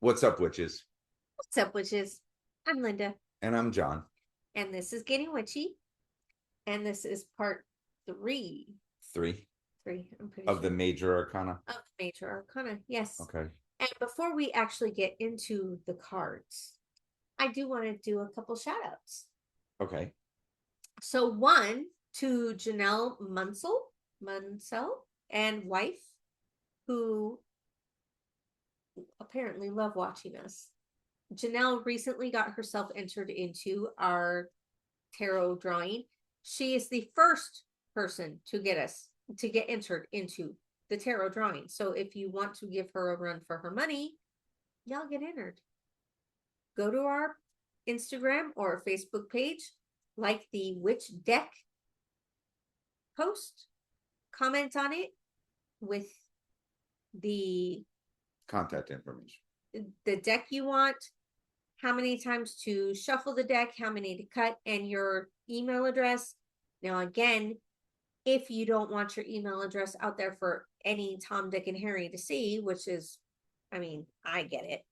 What's up, witches? What's up, witches? I'm Linda, And I'm John. and this is Getting Witchy, and this is part three. Three I'm pretty of sure. the major arcana. Of the Major Arcana, yes. Okay. And before we actually get into the cards, I do want to do a couple shout outs. Okay. So, one to Janelle Munsell, and wife, who apparently love watching us. Janelle recently got herself entered into our tarot drawing. She is the first person to get entered into the tarot drawing. So if you want to give her a run for her money, y'all get entered. Go to our Instagram or Facebook page, like the Witch Deck post, comment on it with the Contact information. deck you want, how many times to shuffle the deck, how many to cut, and your email address. Now, again, if you don't want your email address out there for any Tom, Dick, and Harry to see, which is, I mean, I get it.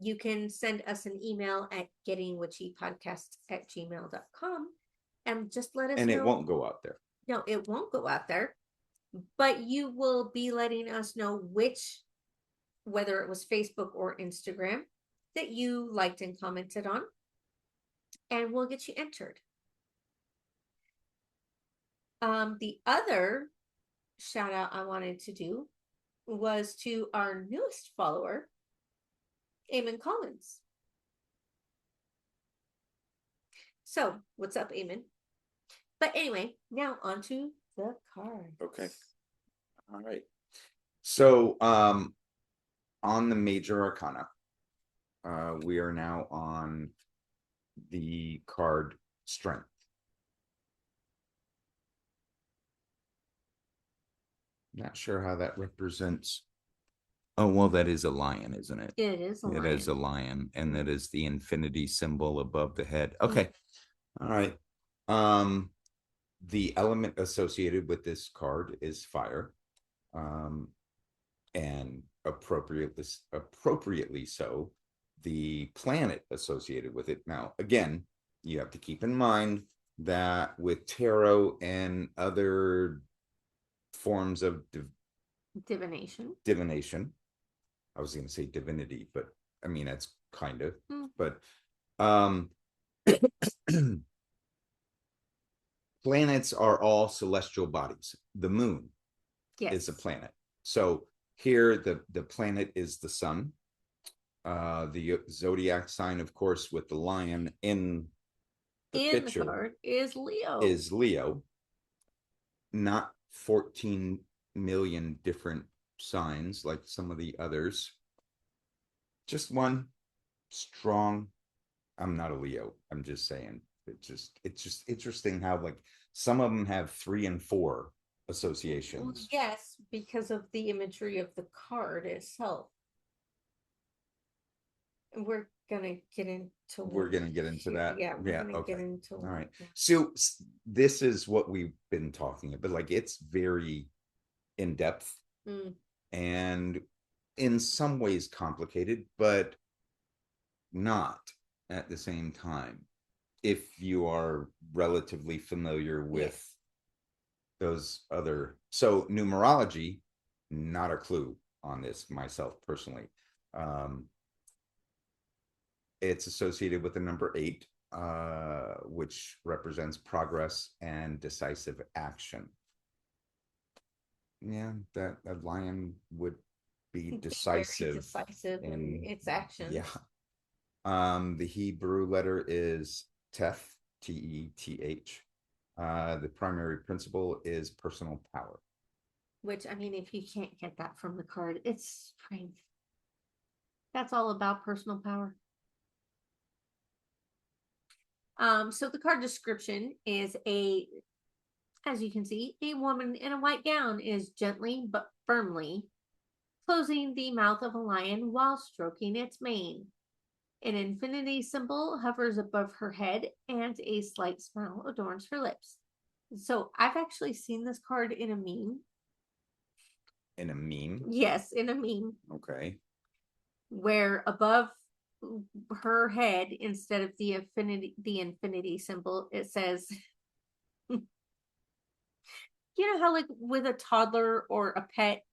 You can send us an email at gettingwitchypodcast@gmail.com and just let us know. And it won't go out there. No, it won't go out there, but you will be letting us know whether it was Facebook or Instagram, that you liked and commented on, and we'll get you entered. The other shout out I wanted to do was to our newest follower, Eamon Collins. So, what's up, Eamon? But anyway, now on to the cards. Okay. All right. So, on the major arcana, we are now on the card Strength. Not sure how that represents. Oh, well, that is a lion, isn't it? It is a lion. It is a lion, and that is the infinity symbol above the head. Okay. All right. The element associated with this card is fire. And appropriately so, the planet associated with it. Now, again, you have to keep in mind that with tarot and other forms of divination, I was going to say divinity, but I mean that's kind of, but planets are all celestial bodies. The moon is a planet. So here the planet is the sun. The zodiac sign, of course, with the lion in the picture, the card is Leo. Is Leo. Not 14 million different signs like some of the others. Just one strong. I'm not a Leo. I'm just saying. It's just interesting how like some of them have 3 and 4 associations. Well, yes, because of the imagery of the card itself. We're gonna get into that. Yeah, we're gonna get into all right. So this is what we've been talking about. Like it's very in depth and in some ways complicated, but not at the same time. If you are relatively familiar with those other, so numerology, not a clue on this myself personally. It's associated with the number 8, which represents progress and decisive action. Yeah, that lion would be decisive in its action. Yeah. The Hebrew letter is Teth, Teth. The primary principle is personal power. Which, I mean, if you can't get that from the card, it's strength. That's all about personal power. So the card description is as you can see, a woman in a white gown is gently but firmly closing the mouth of a lion while stroking its mane. An infinity symbol hovers above her head, and a slight smile adorns her lips. So I've actually seen this card in a meme. In a meme? Yes, in a meme. Okay. where above her head, instead of the infinity symbol, it says, you know how like with a toddler or a pet,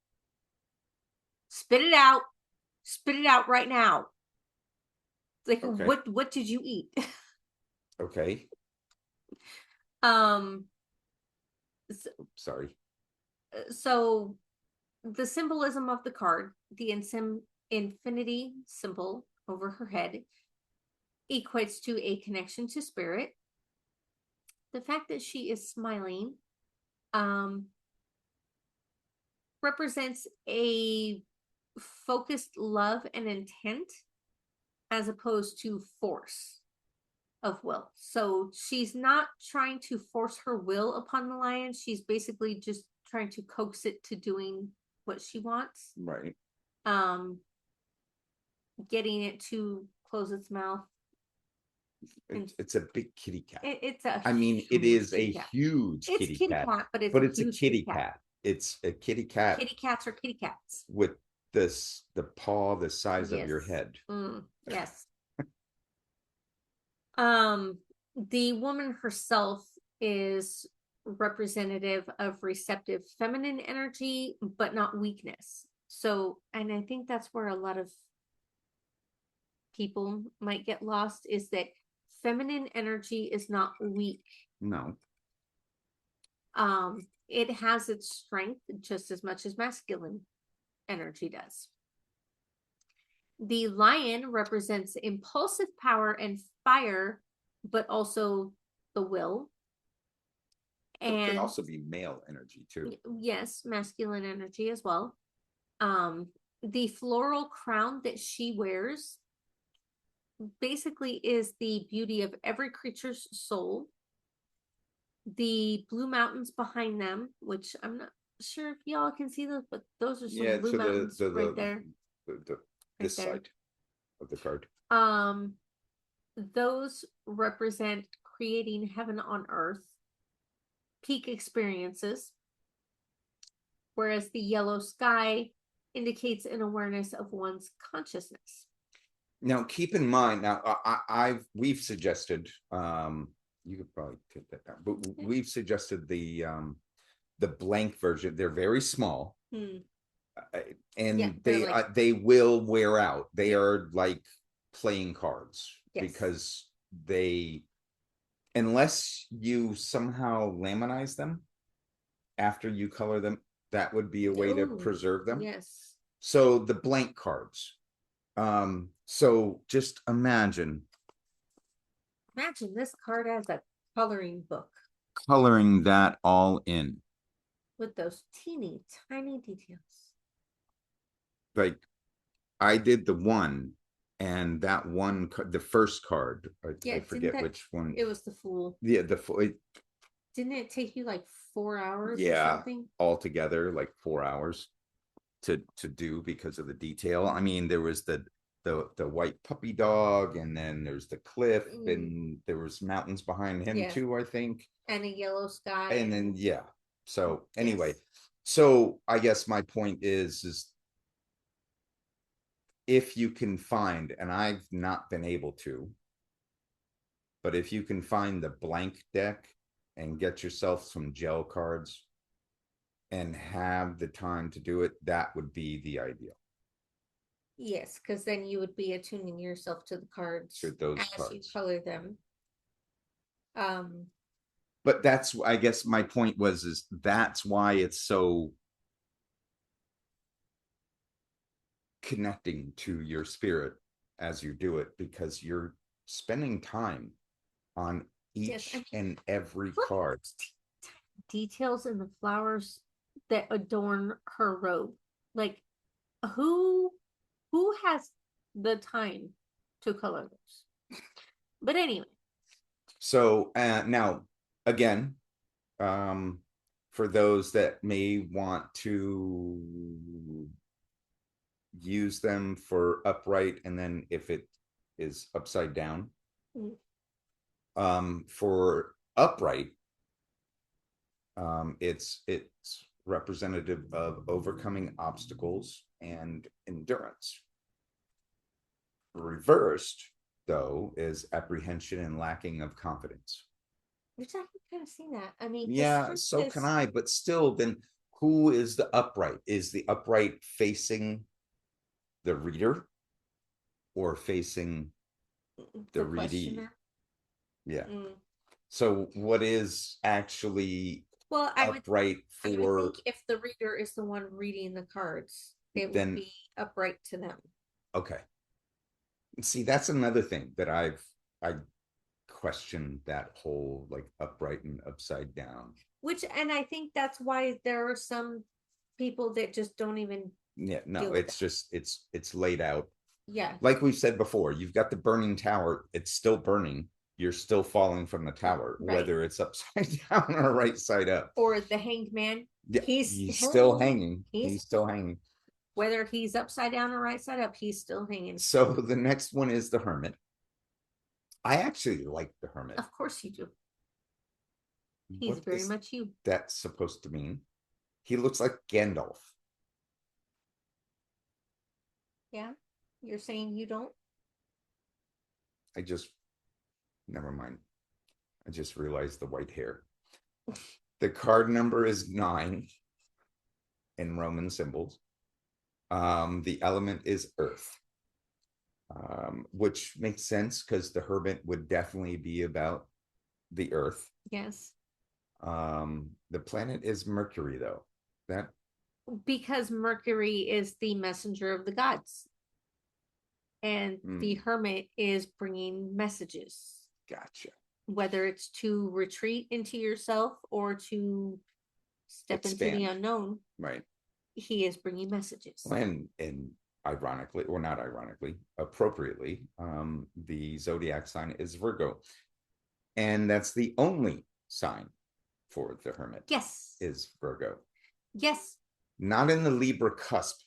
spit it out right now. Like, okay. What did you eat? Okay. Sorry. So the symbolism of the card, the infinity symbol over her head, equates to a connection to spirit. The fact that she is smiling represents a focused love and intent as opposed to force of will. So she's not trying to force her will upon the lion. She's basically just trying to coax it to doing what she wants. Right. Getting it to close its mouth. It's a big kitty cat. It is a huge kitty cat, but it's a kitty cat. It's a kitty cat. Kitty cats are kitty cats with the paw the size of your head. Yes. The woman herself is representative of receptive feminine energy, but not weakness. So, and I think that's where a lot of people might get lost, is that feminine energy is not weak. No. It has its strength just as much as masculine energy does. The lion represents impulsive power and fire, but also the will. And it can also be male energy too. Yes, masculine energy as well. The floral crown that she wears basically is the beauty of every creature's soul. The blue mountains behind them, which I'm not sure if y'all can see those, but those are some blue mountains right there. This side of the card. Those represent creating heaven on earth, peak experiences, whereas the yellow sky indicates an awareness of one's consciousness. Now, keep in mind, we've suggested, you could probably take that down, but we've suggested the blank version. They're very small. And they will wear out. They are like playing cards. Yes. Because unless you somehow laminize them after you color them, that would be a way to preserve them. Yes. So the blank cards. So just imagine this card as a coloring book. Coloring that all in. With those teeny tiny details. Like I did the one, and that one, the first card, I forget which one. It was the Fool. Yeah, the Fool. Didn't it take you like 4 hours or something? Altogether, like 4 hours to do because of the detail. I mean, there was the white puppy dog, and then there's the cliff, and there was mountains behind him too, I think. And a yellow sky. And then, So anyway, so I guess my point is if you can find, and I've not been able to, but if you can find the blank deck and get yourself some gel cards and have the time to do it, that would be the ideal. Yes, because then you would be attuning yourself to the cards as you color them. But that's, I guess my point is that's why it's so connecting to your spirit as you do it, because you're spending time on each and every card. Details in the flowers that adorn her robe. Like, who has the time to color those? But anyway. So now, again, for those that may want to use them for upright, and then if it is upside down, for upright, it's representative of overcoming obstacles and endurance. Reversed, though, is apprehension and lacking of confidence. Which I can kind of see that. I mean, Yeah, so can I, but still, then who is the upright? Is the upright facing the reader or facing the readee? Questioner. Yeah. So what is actually upright I would think if the reader is the one reading the cards, it would be upright to them. Okay. See, that's another thing that I question, that whole like upright and upside down. And I think that's why there are some people that just don't even. Yeah, no, it's just it's laid out. Yeah. Like we've said before, you've got the burning tower, it's still burning. You're still falling from the tower, right, whether it's upside down or right side up. Or the hanged man. Yeah, he's still hanging. He's still hanging. Whether he's upside down or right side up, he's still hanging. So the next one is the Hermit. I actually like the Hermit. Of course you do. He's what very much you. That's supposed to mean? He looks like Gandalf. Yeah? You're saying you don't? Never mind. I just realized the white hair. The card number is 9 in Roman symbols. The element is earth, which makes sense because the Hermit would definitely be about the earth. Yes. The planet is Mercury, though. Because Mercury is the messenger of the gods, and the Hermit is bringing messages. Gotcha. Whether it's to retreat into yourself or to step into the unknown, right? He is bringing messages. And ironically, or not ironically, appropriately, the zodiac sign is Virgo, and that's the only sign for the Hermit. Yes, is Virgo. Yes. Not in the Libra cusp.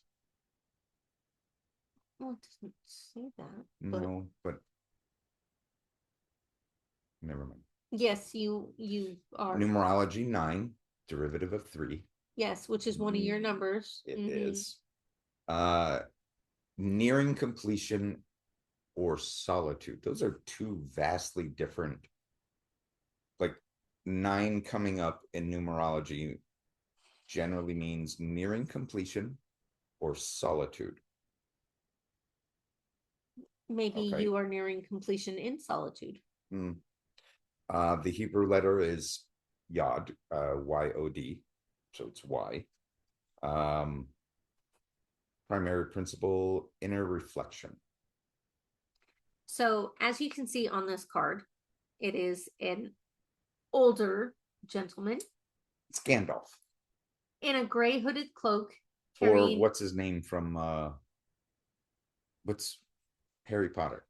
Well, it doesn't say that. No, but never mind. Yes, you are. Numerology 9, derivative of 3. Yes, which is one of your numbers. It is. Nearing completion or solitude. Those are two vastly different. Like 9 coming up in numerology generally means nearing completion or solitude. Maybe you are nearing completion in solitude. The Hebrew letter is Yod, Y-O-D, so it's Y. Primary principle, inner reflection. So, as you can see on this card, it is an older gentleman. It's Gandalf. In a gray hooded cloak. Or what's his name from, what's Harry Potter?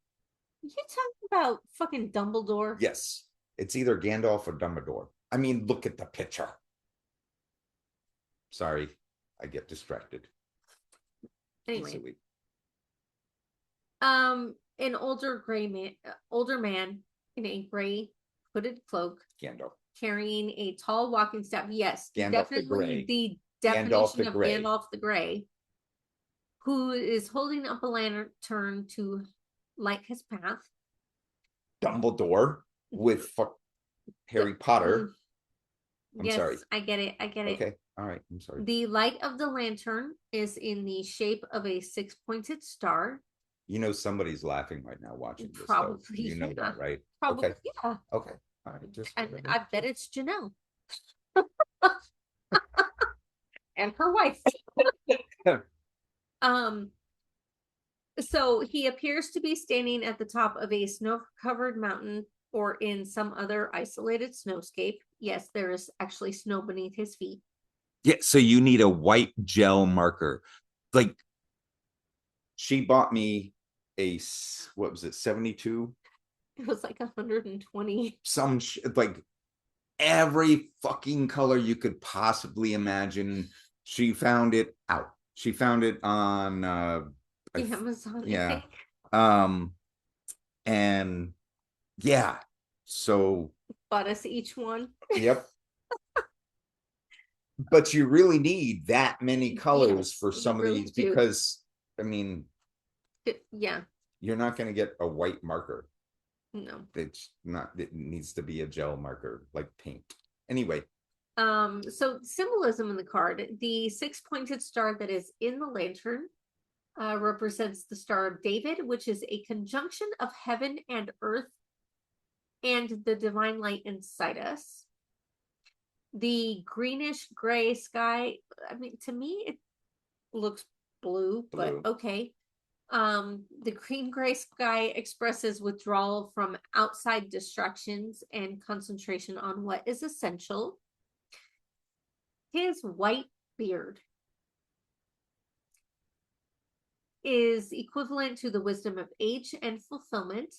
You talking about fucking Dumbledore? Yes. It's either Gandalf or Dumbledore. I mean, look at the picture. Sorry, I get distracted. Anyway. Easily. An older man in a gray hooded cloak. Gandalf. Carrying a tall walking staff. Yes, Gandalf definitely the definition of Gandalf the Grey, who is holding up a lantern to light his path. Dumbledore with Harry Potter. I'm sorry. I get it. Okay. All right. I'm sorry. The light of the lantern is in the shape of a 6-pointed star. You know somebody's laughing right now watching this. Probably. You know that, right? Probably. Okay. Yeah. Okay. All right. And I bet it's Janelle. And her wife. So he appears to be standing at the top of a snow-covered mountain or in some other isolated snowscape. Yes, there is actually snow beneath his feet. Yeah, so you need a white gel marker. Like, she bought me what was it, 72? It was like 120. Like every fucking color you could possibly imagine. She found it out. She found it on Amazon. Yeah. And yeah, so bought us each one. Yep. But you really need that many colors for some of these because I mean, yeah, You're not going to get a white marker. No. It's not, it needs to be a gel marker like paint. Anyway. So symbolism in the card, the 6-pointed star that is in the lantern represents the Star of David, which is a conjunction of heaven and earth and the divine light inside us. The greenish gray sky, I mean, to me, it looks blue, but okay. The green gray sky expresses withdrawal from outside distractions and concentration on what is essential. His white beard is equivalent to the wisdom of age and fulfillment.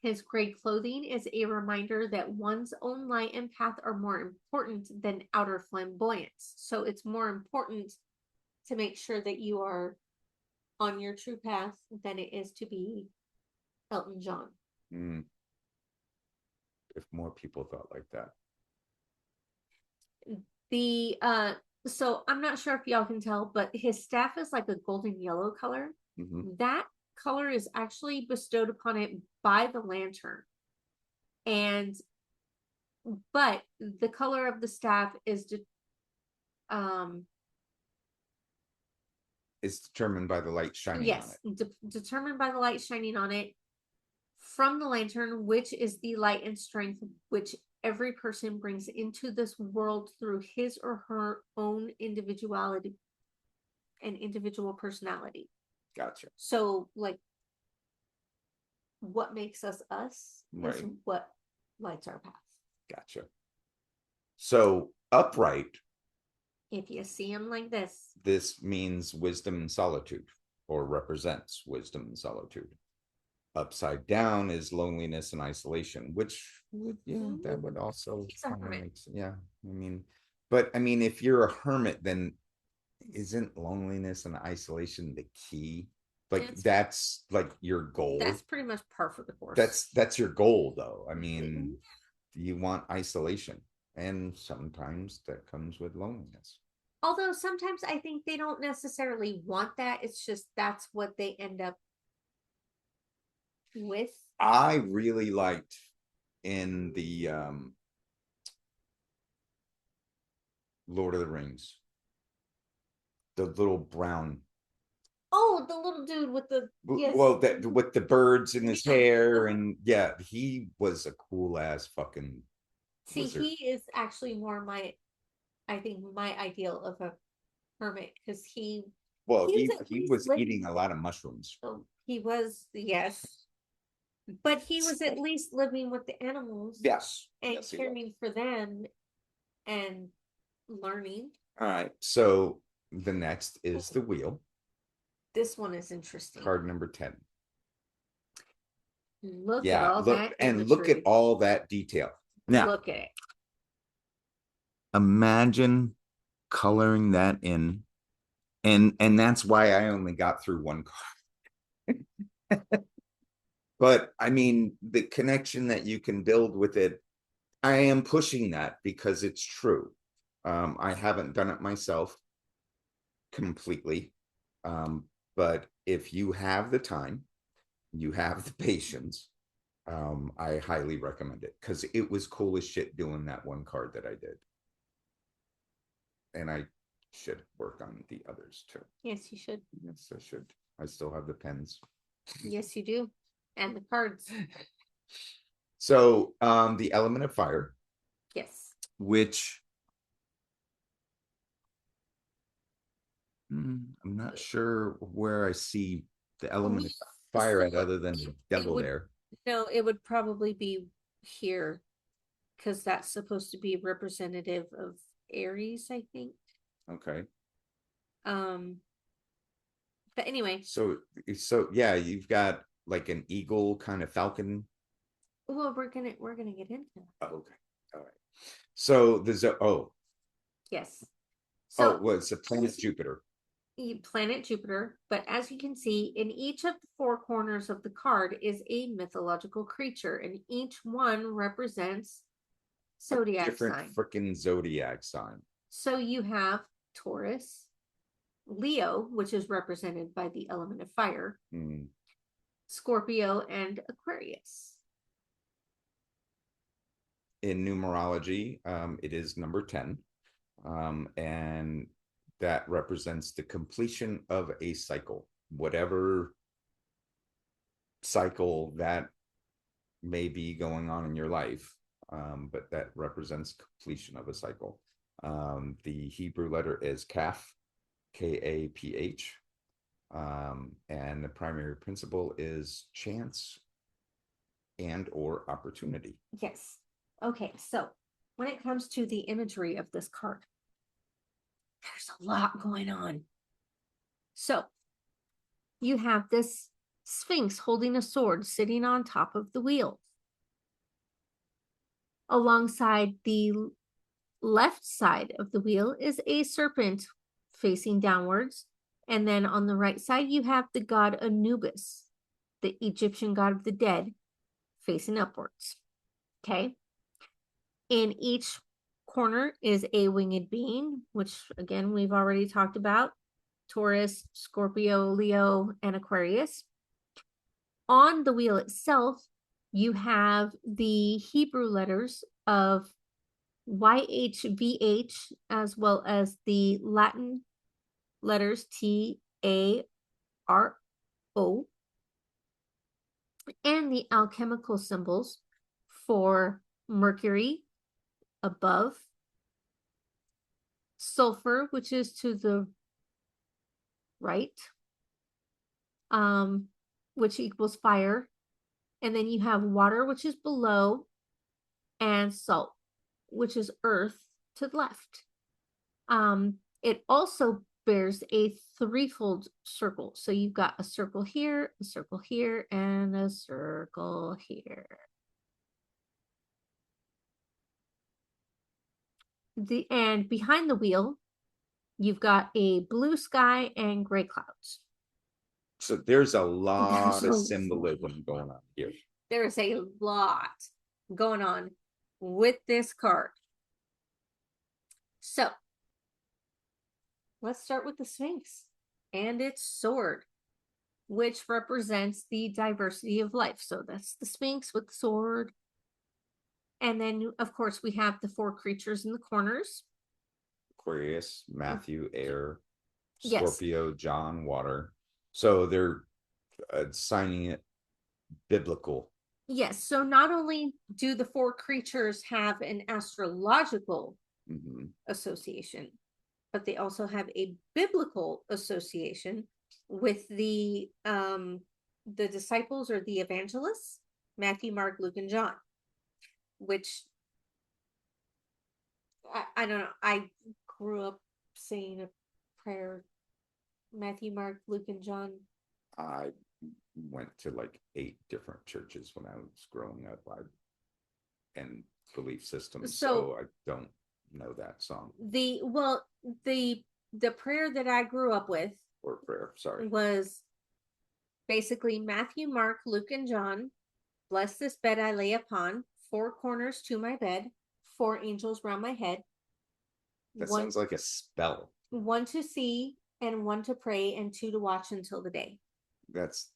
His gray clothing is a reminder that one's own light and path are more important than outer flamboyance. So it's more important to make sure that you are on your true path than it is to be Elton John. If more people thought like that. So I'm not sure if y'all can tell, but his staff is like a golden yellow color. That color is actually bestowed upon it by the lantern. But the color of the staff is determined by the light shining on it. Determined by the light shining on it from the lantern, which is the light and strength which every person brings into this world through his or her own individuality and individual personality. Gotcha. So, like, what makes us us is what lights our path. Gotcha. So, upright. If you see him like this. This means wisdom and solitude, or represents wisdom and solitude. Upside down is loneliness and isolation, which would, that would also if you're a hermit, then isn't loneliness and isolation the key? Like that's like your goal. That's pretty much par for the course. That's your goal, though. I mean, you want isolation, and sometimes that comes with loneliness. Although sometimes I think they don't necessarily want that. It's just that's what they end up with. I really liked in the Lord of the Rings, the little brown. Oh, the little dude with the with the birds in his hair, and he was a cool ass fucking. See, wizard. He is actually more my ideal of a hermit, because he was eating a lot of mushrooms. Oh, he was, yes. But he was at least living with the animals. Yes. And caring for them and learning. All right. So the next is the wheel. This one is interesting. Card number 10. Look at all that. And look at all that detail. Now, look at it. Imagine coloring that in. And that's why I only got through one card. But I mean, the connection that you can build with it, I am pushing that because it's true. I haven't done it myself completely. But if you have the time, you have the patience, I highly recommend it, because it was cool as shit doing that one card that I did. And I should work on the others too. Yes, you should. Yes, I should. I still have the pens. Yes, you do. And the cards. So the element of fire. Yes. Which I'm not sure where I see the element of fire at, other than the devil there. No, it would probably be here, because that's supposed to be representative of Aries, I think. Okay. But anyway. So yeah, you've got like an eagle, kind of falcon. Well, we're gonna get into that. Oh, okay. All right. So yes. So it's a planet Jupiter. Planet Jupiter, but as you can see, in each of the four corners of the card is a mythological creature, and each one represents zodiac sign. Freaking zodiac sign. So you have Taurus, Leo, which is represented by the element of fire, Scorpio, and Aquarius. In numerology, it is number 10. And that represents the completion of a cycle, whatever cycle that may be going on in your life, but that represents completion of a cycle. The Hebrew letter is Kaf, K-A-P-H, and the primary principle is chance and or opportunity. Yes. Okay, so when it comes to the imagery of this card, there's a lot going on. So you have this Sphinx holding a sword sitting on top of the wheel. Alongside the left side of the wheel is a serpent facing downwards. And then on the right side, you have the god Anubis, the Egyptian god of the dead, facing upwards. Okay. In each corner is a winged being, which again, we've already talked about. Taurus, Scorpio, Leo, and Aquarius. On the wheel itself, you have the Hebrew letters of YHVH, as well as the Latin letters TARO, and the alchemical symbols for Mercury above, sulfur, which is to the right, which equals fire, and then you have water, which is below, and salt, which is earth, to the left. It also bears a threefold circle. So you've got a circle here, and a circle here. And behind the wheel, you've got a blue sky and gray clouds. So there's a lot of symbolism going on here. There's a lot going on with this card. So let's start with the Sphinx and its sword, which represents the diversity of life. So that's the Sphinx with the sword. And then, of course, we have the four creatures in the corners. Aquarius, Matthew, air, Yes. Scorpio, John, water. So they're assigning it biblical. Yes. So not only do the four creatures have an astrological association, but they also have a biblical association with the disciples or the evangelists, Matthew, Mark, Luke, and John, which I don't know. I grew up saying a prayer, Matthew, Mark, Luke, and John. I went to like 8 different churches when I was growing up, and belief systems, so I don't know that song. The prayer that I grew up with, or prayer, sorry, was basically Matthew, Mark, Luke, and John. Bless this bed I lay upon, 4 corners to my bed, 4 angels round my head. That sounds like a spell. 1 to see, and 1 to pray, and 2 to watch until the day. That's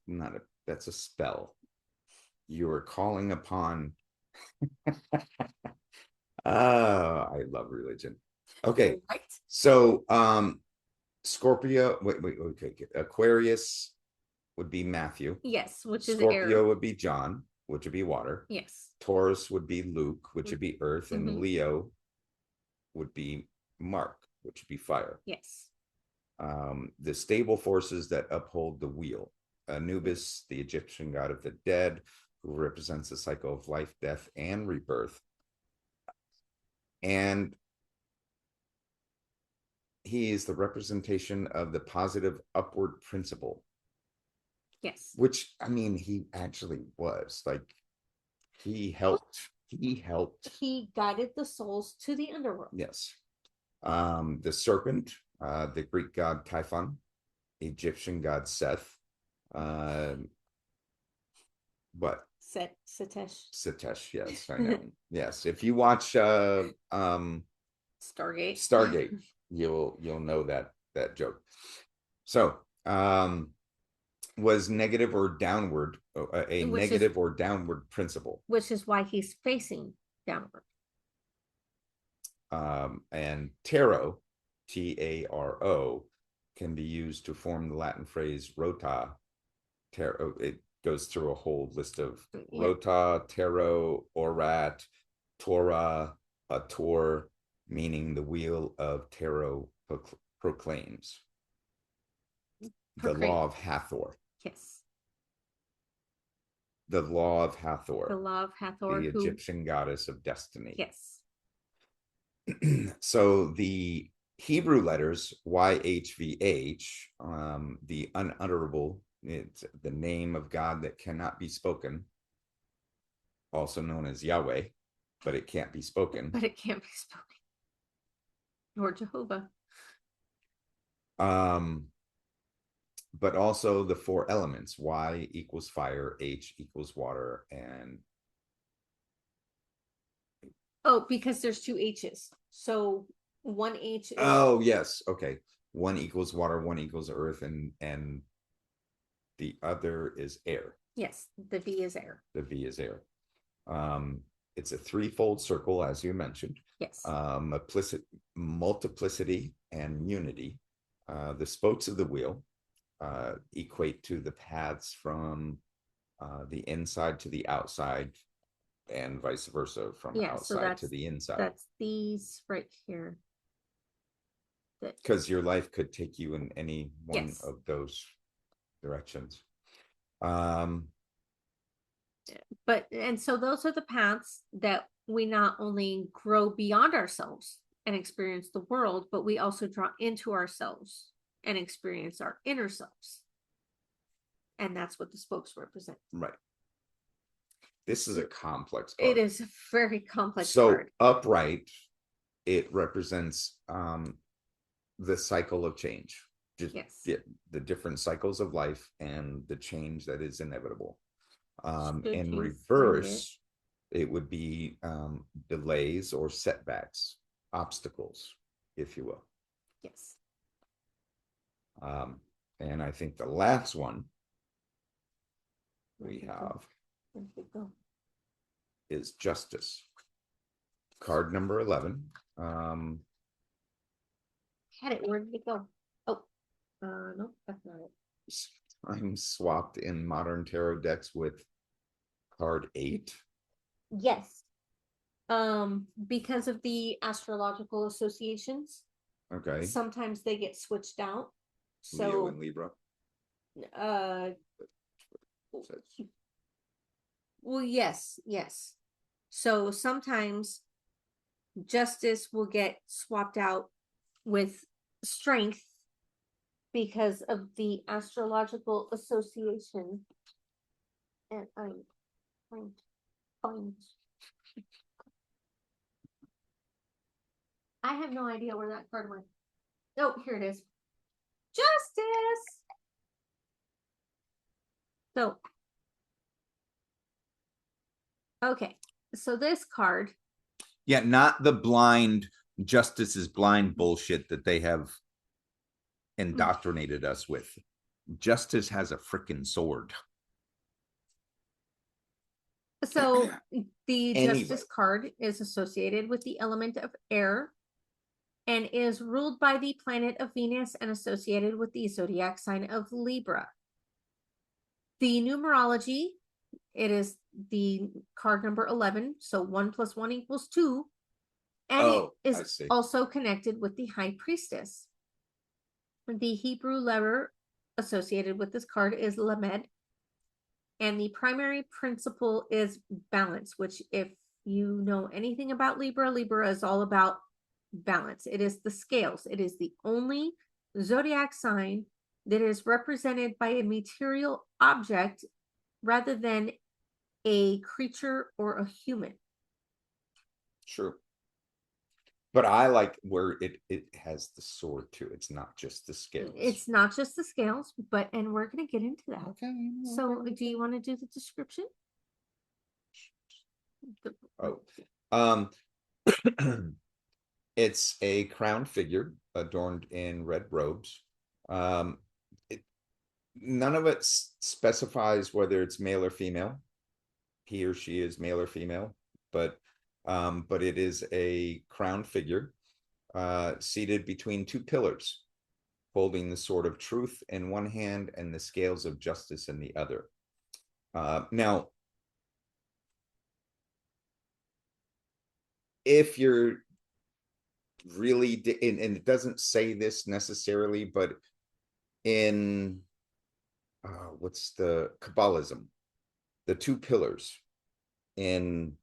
a spell. You are calling upon I love religion. Okay. Right. So Scorpio, okay. Aquarius would be Matthew. Yes, which is Scorpio would be John, which would be water. Yes. Taurus would be Luke, which would be earth, and Leo would be Mark, which would be fire. Yes. The stable forces that uphold the wheel. Anubis, the Egyptian god of the dead, who represents the cycle of life, death, and rebirth. And he is the representation of the positive upward principle. Yes. Which, I mean, he actually was. Like, he helped. He guided the souls to the underworld. Yes. The serpent, the Greek god Typhon, Egyptian god Seth. What? Sitesh, yes, I know. Yes, if you watch Stargate, you'll know that joke. So was negative or downward, a negative or downward principle. Which is why he's facing downward. And tarot, Taro, can be used to form the Latin phrase rota. Tarot, it goes through a whole list of rota, tarot, orat, Torah, ator, meaning the wheel of tarot proclaims. The law of Hathor. Yes. The law of Hathor. The law of Hathor. The Egyptian goddess of destiny. Yes. So the Hebrew letters YHVH, the unutterable, it's the name of God that cannot be spoken, also known as Yahweh, but it can't be spoken. But it can't be spoken. Or Jehovah. But also the four elements: Y equals fire, H equals water, and because there's two H's. So one H is... Oh, yes. Okay. One equals water, one equals earth, and the other is air. Yes, the V is air. The V is air. It's a threefold circle, as you mentioned. Yes. Multiplicity and unity. The spokes of the wheel equate to the paths from the inside to the outside, and vice versa, from outside to the inside. That's these right here. Because your life could take you in any one of those directions. And so those are the paths that we not only grow beyond ourselves and experience the world, but we also draw into ourselves and experience our inner selves. And that's what the spokes represent. Right. This is a complex card. It is a very complex card. So upright, it represents the cycle of change. Just the different cycles of life and the change that is inevitable. In reverse, it would be delays or setbacks, obstacles, if you will. Yes. And I think the last one we have is justice. Card number 11. Had it. Where did it go? Oh, no, that's not it. I'm swapped in modern tarot decks with card 8. Yes. Because of the astrological associations. Okay. Sometimes they get switched out. So Leo and Libra. Well, yes. So sometimes justice will get swapped out with strength because of the astrological association. And I'm trying to find. I have no idea where that card went. Oh, here it is. Justice. So, okay. So this card. Yeah, not the blind justice is blind bullshit that they have indoctrinated us with. Justice has a freaking sword. So the justice card is associated with the element of air and is ruled by the planet of Venus and associated with the zodiac sign of Libra. The numerology, it is the card number 11, so 1 + 1 = 2, and it is also connected with the high priestess. The Hebrew letter associated with this card is lamed, and the primary principle is balance, which, if you know anything about Libra, Libra is all about balance. It is the scales. It is the only zodiac sign that is represented by a material object rather than a creature or a human. Sure. But I like where it has the sword too. It's not just the scales. It's not just the scales, and we're going to get into that. Okay. So do you want to do the description? It's a crowned figure adorned in red robes. none of it specifies whether it's male or female. He or she is male or female, but it is a crowned figure seated between two pillars, holding the sword of truth in one hand and the scales of justice in the other. Now, if you're really, and it doesn't say this necessarily, but in what's the Kabbalism, the two pillars in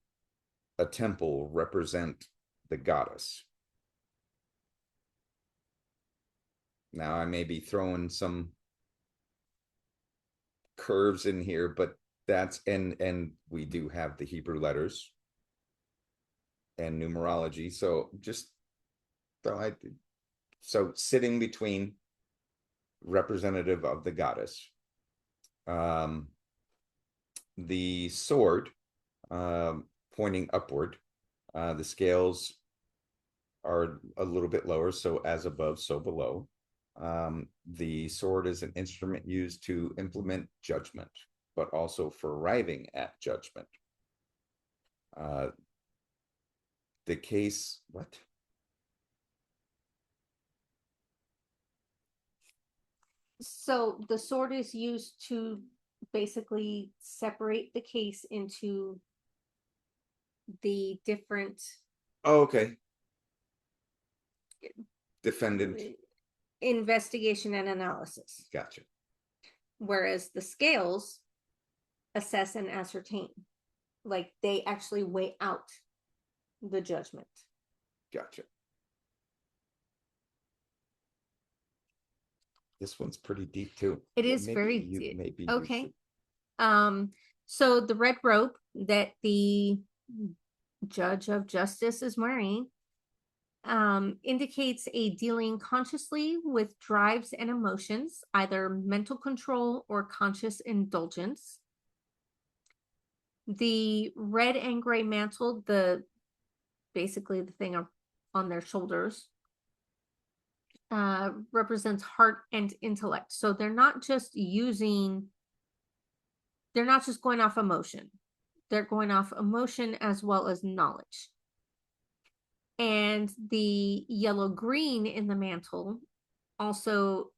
a temple represent the goddess. Now, I may be throwing some curves in here, but that's, and we do have the Hebrew letters and numerology. So just so sitting between, representative of the goddess. The sword pointing upward. The scales are a little bit lower, so as above, so below. The sword is an instrument used to implement judgment, but also for arriving at judgment. The case, what? So the sword is used to basically separate the case into the different. Oh, okay. Defendant. Investigation and analysis. Gotcha. Whereas the scales assess and ascertain. Like they actually weigh out the judgment. Gotcha. This one's pretty deep too. It is very deep. Maybe okay. So the red robe that the judge of justice is wearing indicates a dealing consciously with drives and emotions, either mental control or conscious indulgence. The red and gray mantle, basically the thing on their shoulders, represents heart and intellect. So they're not just going off emotion. They're going off emotion as well as knowledge. And the yellow green in the mantle also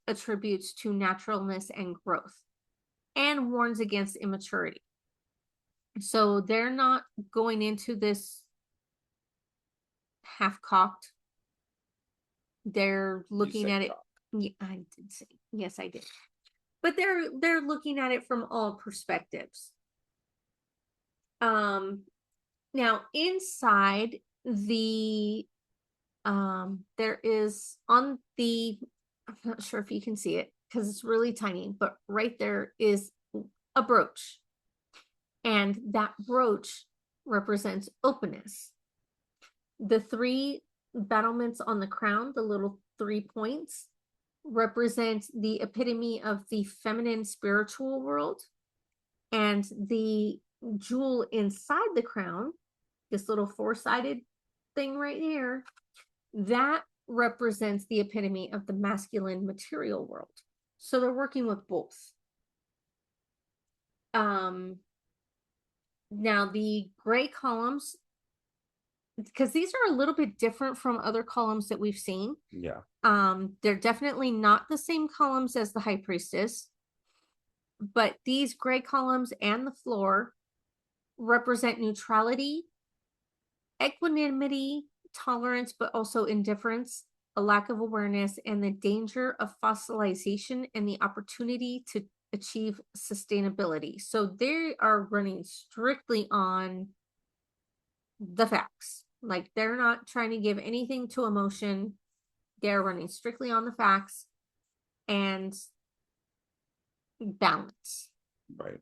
attributes to naturalness and growth and warns against immaturity. So they're not going into this half-cocked. They're looking at it. Yeah, I did say. Yes, I did. But they're looking at it from all perspectives. Now inside the there is on the, I'm not sure if you can see it because it's really tiny, but right there is a brooch. And that brooch represents openness. The three battlements on the crown, the little 3 points, represent the epitome of the feminine spiritual world. And the jewel inside the crown, this little 4-sided thing right here, that represents the epitome of the masculine material world. So they're working with both. Now the gray columns, because these are a little bit different from other columns that we've seen. Yeah. They're definitely not the same columns as the high priestess, but these gray columns and the floor represent neutrality, equanimity, tolerance, but also indifference, a lack of awareness, and the danger of fossilization and the opportunity to achieve sustainability. So they are running strictly on the facts. Like they're not trying to give anything to emotion. They're running strictly on the facts and balance. Right.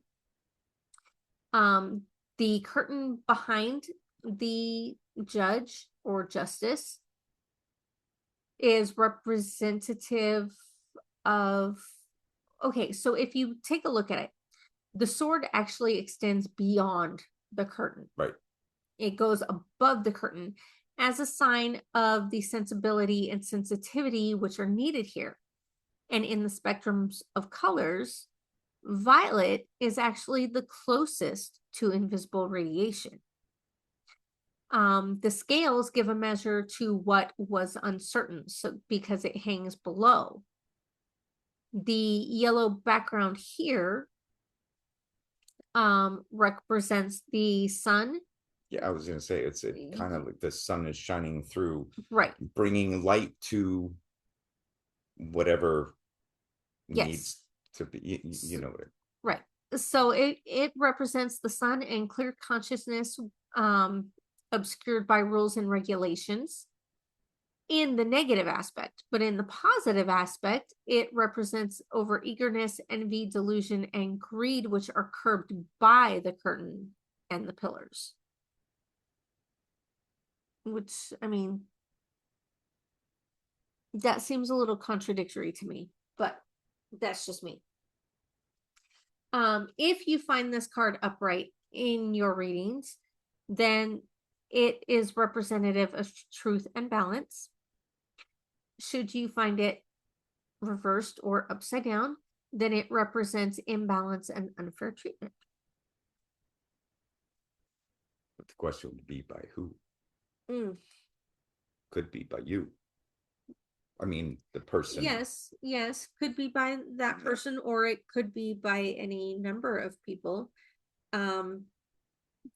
The curtain behind the judge or justice is representative of, okay, so if you take a look at it, the sword actually extends beyond the curtain. Right. It goes above the curtain as a sign of the sensibility and sensitivity which are needed here. And in the spectrums of colors, violet is actually the closest to invisible radiation. The scales give a measure to what was uncertain, so because it hangs below. The yellow background here represents the sun. Yeah, I was going to say it's kind of like the sun is shining through, right, bringing light to whatever needs to be, you know. Right. So it represents the sun and clear consciousness, obscured by rules and regulations in the negative aspect. But in the positive aspect, it represents overeagerness, envy, delusion, and greed, which are curbed by the curtain and the pillars. Which, I mean, that seems a little contradictory to me, but that's just me. If you find this card upright in your readings, then it is representative of truth and balance. Should you find it reversed or upside down, then it represents imbalance and unfair treatment. But the question would be by who? Could be by you. I mean, the person. Yes, could be by that person, or it could be by any number of people.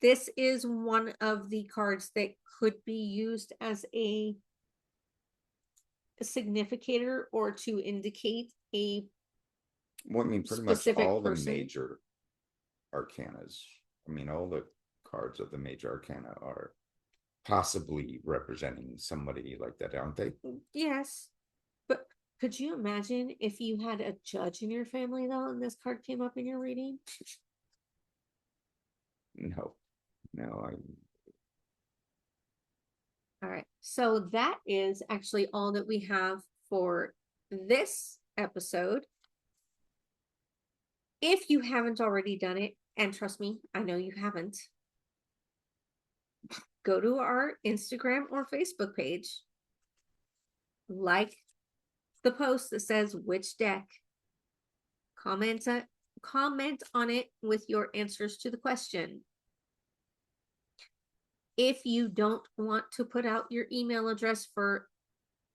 This is one of the cards that could be used as a significator or to indicate a well, I mean, pretty much all the major arcanas. I mean, all the cards of the major arcana are possibly representing somebody like that, aren't they? Yes. But could you imagine if you had a judge in your family, though, and this card came up in your reading? No. All right. So that is actually all that we have for this episode. If you haven't already done it, and trust me, I know you haven't, go to our Instagram or Facebook page, like the post that says which deck, comment on it with your answers to the question. If you don't want to put out your email address for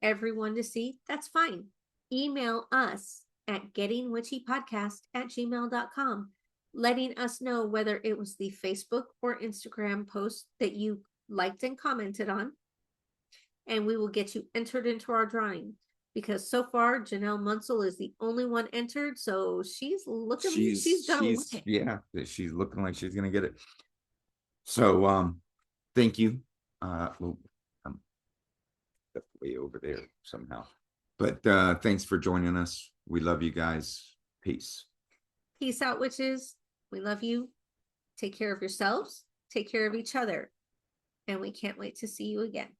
everyone to see, that's fine. Email us at gettingwitchypodcast@gmail.com, letting us know whether it was the Facebook or Instagram post that you liked and commented on, and we will get you entered into our drawing. Because so far, Janelle Munsell is the only one entered, so she's looking like she's gonna win it. Yeah, she's looking like she's gonna get it. So, thank you. Well, I'm way over there somehow, but thanks for joining us. We love you guys. Peace. Peace out, witches. We love you. Take care of yourselves. Take care of each other. And we can't wait to see you again.